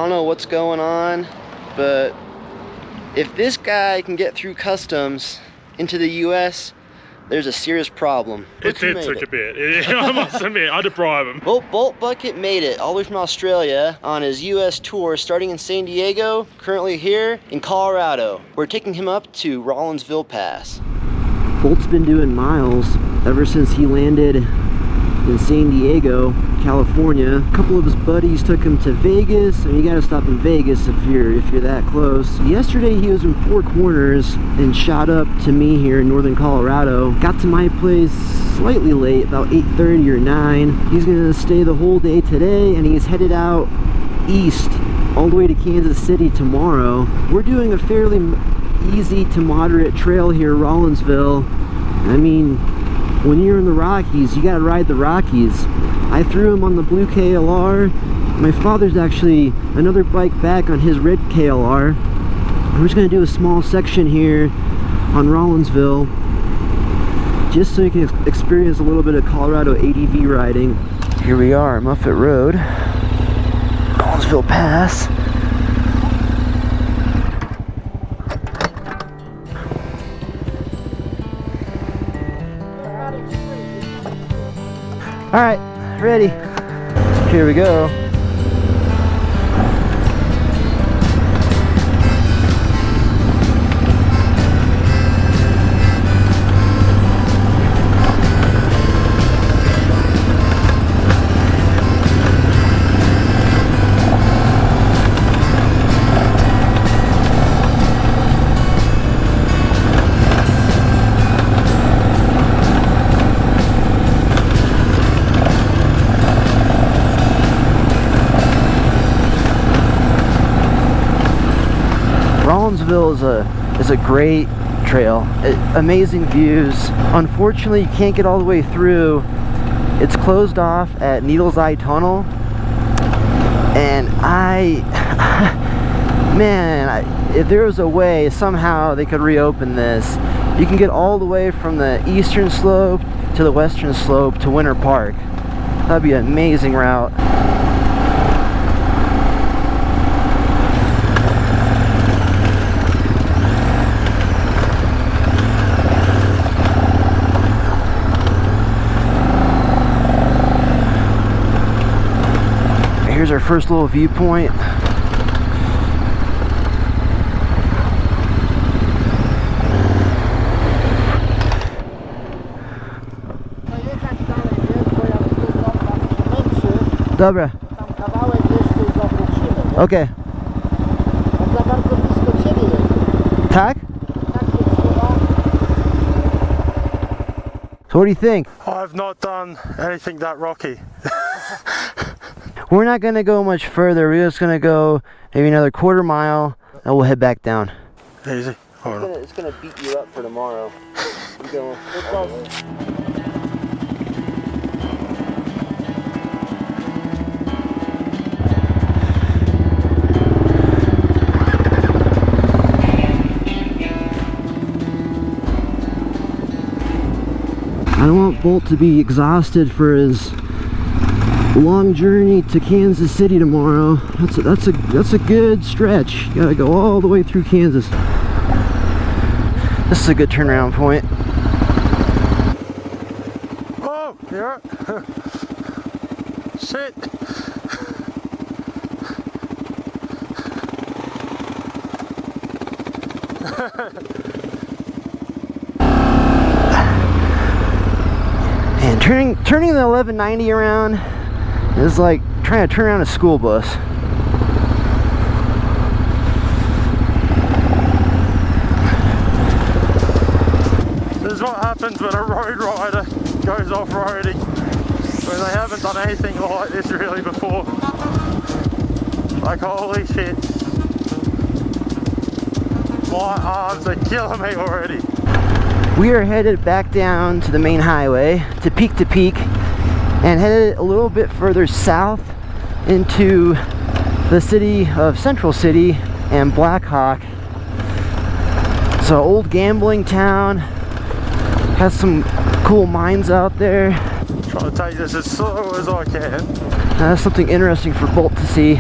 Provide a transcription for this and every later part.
don't know what's going on, but if this guy can get through customs into the US, there's a serious problem. It did take a bit. I must admit, I had to bribe him. Well, Bolt Bucket made it all the way from Australia on his US tour, starting in San Diego, currently here in Colorado. We're taking him up to Rollinsville Pass. Bolt's been doing miles ever since he landed in San Diego, California. A couple of his buddies took him to Vegas, and you gotta stop in Vegas if you're that close. Yesterday he was in Four Corners and shot up to me here in northern Colorado. Got to my place slightly late, about 8:30 or 9. He's gonna stay the whole day today, and he's headed out east all the way to Kansas City tomorrow. We're doing a fairly easy to moderate trail here, Rollinsville. I mean, when you're in the Rockies, you gotta ride the Rockies. I threw him on the blue KLR. My father's actually another bike back on his red KLR. We're just gonna do a small section here on Rollinsville, just so you can experience a little bit of Colorado ADV riding. Here we are, Muffet Road, Rollinsville Pass. All right, ready. Here we go. Rollinsville is a great trail. Amazing views. Unfortunately, you can't get all the way through. It's closed off at Needles Eye Tunnel, and if there was a way somehow they could reopen this, you can get all the way from the eastern slope to the western slope to Winter Park. That'd be an amazing route. Here's our first little viewpoint. Dobra. Okay. Tak? So what do you think? I've not done anything that rocky. We're not gonna go much further. We're just gonna go maybe another quarter mile, and we'll head back down. Easy. It's gonna beat you up for tomorrow. You go. I don't want Bolt to be exhausted for his long journey to Kansas City tomorrow. That's a good stretch. You gotta go all the way through Kansas. This is a good turnaround point. Oh, yeah. Shit. And turning the 1190 around is like trying to turn around a school bus. This is what happens when a road rider goes off-roading, when they haven't done anything like this really before. Like, holy shit. My arms are killing me already. We are headed back down to the main highway, to peak, and headed a little bit further south into the city of Central City and Black Hawk. It's an old gambling town, has some cool mines out there. I'm trying to take this as slow as I can. That's something interesting for Bolt to see.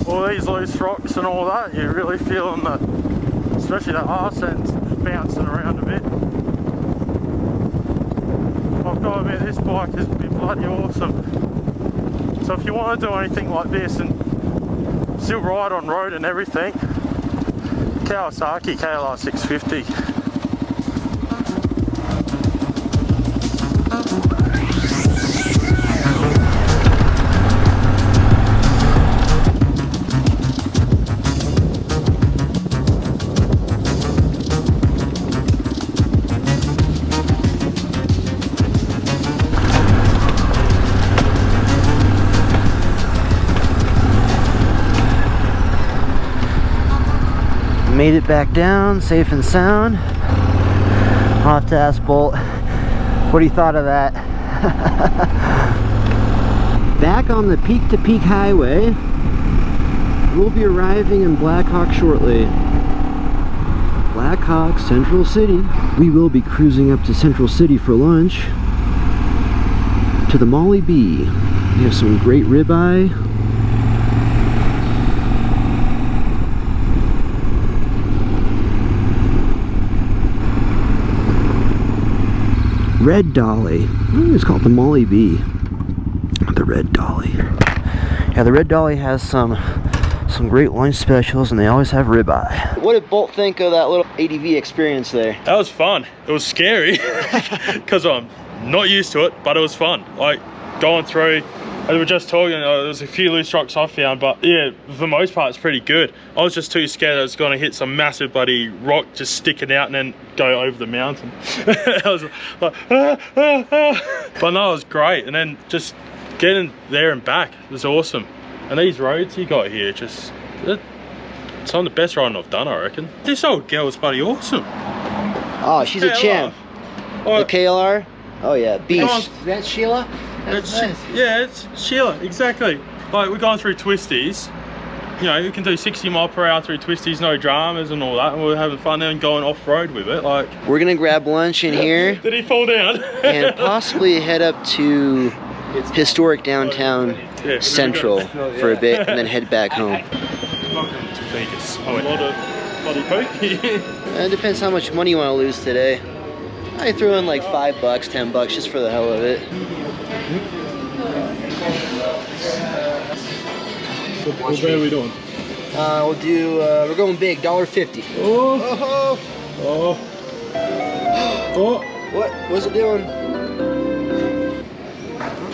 All these loose rocks and all that, you're really feeling that, especially that arse end bouncing around a bit. I've got to admit, this bike has been bloody awesome. So if you want to do anything like this and still ride on road and everything, Kawasaki KLR650. Made it back down, safe and sound. I'll have to ask Bolt what he thought of that. Back on the Peak to Peak Highway. We'll be arriving in Black Hawk shortly. Black Hawk, Central City. We will be cruising up to Central City for lunch. To the Molly B. We have some great ribeye. Red Dolly. I think it's called the Molly B. The Red Dolly. Yeah, the Red Dolly has some great lunch specials, and they always have ribeye. What did Bolt think of that little ADV experience there? That was fun. It was scary because I'm not used to it, but it was fun. Like going through, as we were just talking, there was a few loose rocks I found, but yeah, for the most part, it's pretty good. I was just too scared I was going to hit some massive bloody rock just sticking out and then go over the mountain. I was like, ah, ah, ah. But no, it was great. And then just getting there and back was awesome. And these roads you got here, it's some of the best riding I've done, I reckon. This old girl was bloody awesome. Oh, she's a champ. Oh, the KLR? Oh yeah, beast. Is that Sheila? Yeah, it's Sheila, exactly. Like, we're going through twisties. You know, you can do 60 mile per hour through twisties, no dramas and all that, and we're having fun and going off-road with it. Like, we're gonna grab lunch in here. Did he fall down? And possibly head up to historic downtown Central for a bit, and then head back home. Welcome to Vegas. A lot of bloody coke. It depends how much money you want to lose today. I threw in like $5, $10 just for the hell of it. What are we doing? We'll do, we're going big, $1.50. Oh! Oh! Oh! What's it doing?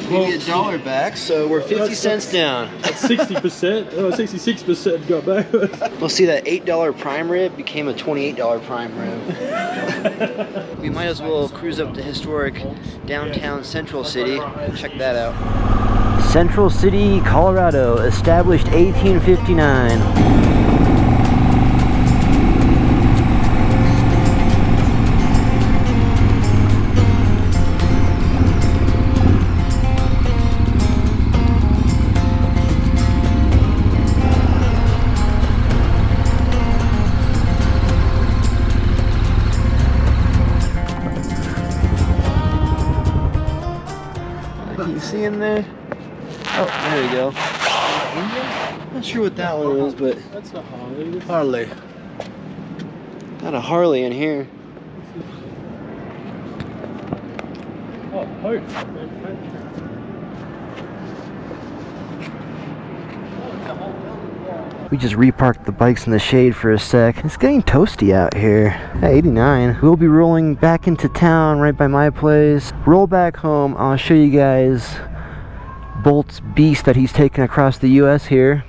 Give me $1 back, so we're 50 cents down. That's 60%, 66% got back. We'll see that $8 prime rib became a $28 prime rib. We might as well cruise up to historic downtown Central City. Check that out. Central City, Colorado, established 1859. Can you see in there? Oh, there we go. Not sure what that one is, but That's a Harley. Harley. Got a Harley in here. Oh, Hope. We just reparked the bikes in the shade for a sec. It's getting toasty out here. At 89. We'll be rolling back into town right by my place. Roll back home. I'll show you guys Bolt's beast that he's taken across the US here.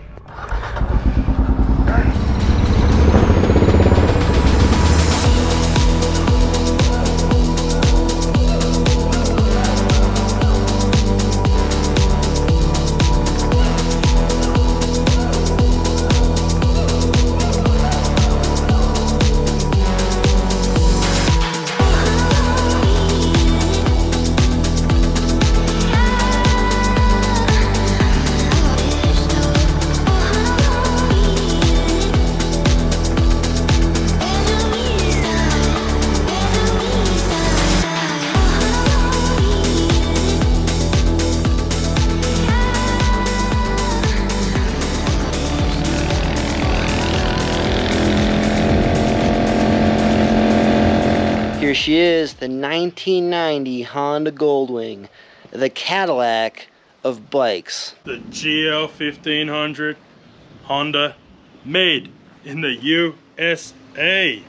Here she is, the 1990 Honda Goldwing, the Cadillac of bikes. The GL 1500 Honda, made in the USA.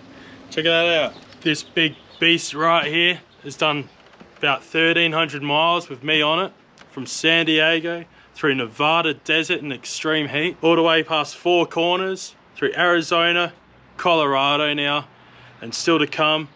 Check that out. This big beast right here has done about 1,300 miles with me on it, from San Diego through Nevada desert and extreme heat, all the way past 4 corners, through Arizona, Colorado now, and still to come,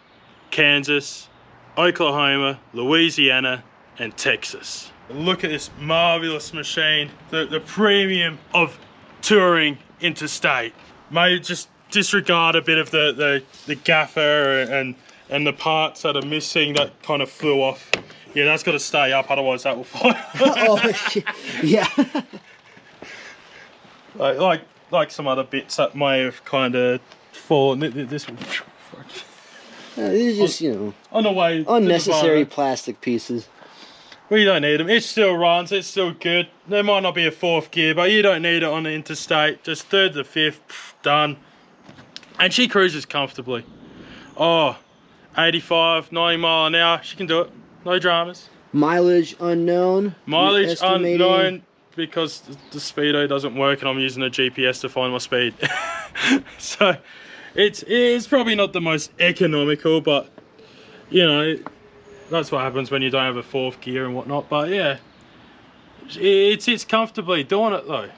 Kansas, Oklahoma, Louisiana, and Texas. Look at this marvelous machine, the premium of touring interstate. Maybe just disregard a bit of the gaffer and the parts that are missing that kind of flew off. Yeah, that's got to stay up, otherwise that will fly. Oh, yeah. like some other bits that may have kind of fallen. This one. These are just, you know, on the way. Unnecessary plastic pieces. We don't need them. It still runs. It's still good. There might not be a 4th gear, but you don't need it on the interstate. Just 3rd to 5th, done. And she cruises comfortably. Oh, 85, 90 mile an hour. She can do it. No dramas. Mileage unknown. Mileage unknown because the speedo doesn't work and I'm using a GPS to find my speed. So it's probably not the most economical, but you know, that's what happens when you don't have a 4th gear and whatnot. But yeah, it's comfortably doing it though. You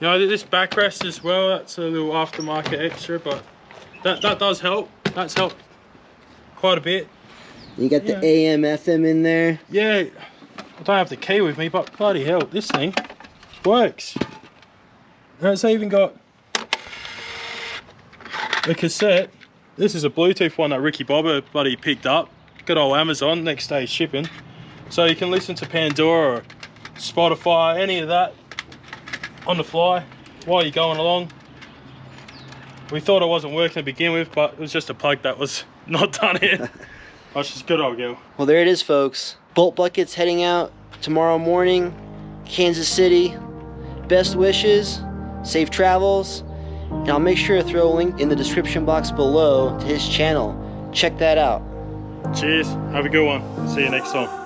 know, this backrest as well, that's a little aftermarket extra, but that does help. That's helped quite a bit. You got the AM, FM in there. Yeah, I don't have the key with me, but bloody hell, this thing works. And it's even got the cassette. This is a Bluetooth one that Ricky Bobber bloody picked up. Good old Amazon, next day shipping. So you can listen to Pandora or Spotify, any of that on the fly while you're going along. We thought it wasn't working to begin with, but it was just a plug that was not done here. Oh, she's a good old girl. Well, there it is, folks. Bolt Bucket's heading out tomorrow morning, Kansas City. Best wishes, safe travels, and I'll make sure to throw a link in the description box below to his channel. Check that out. Cheers. Have a good one. See you next time.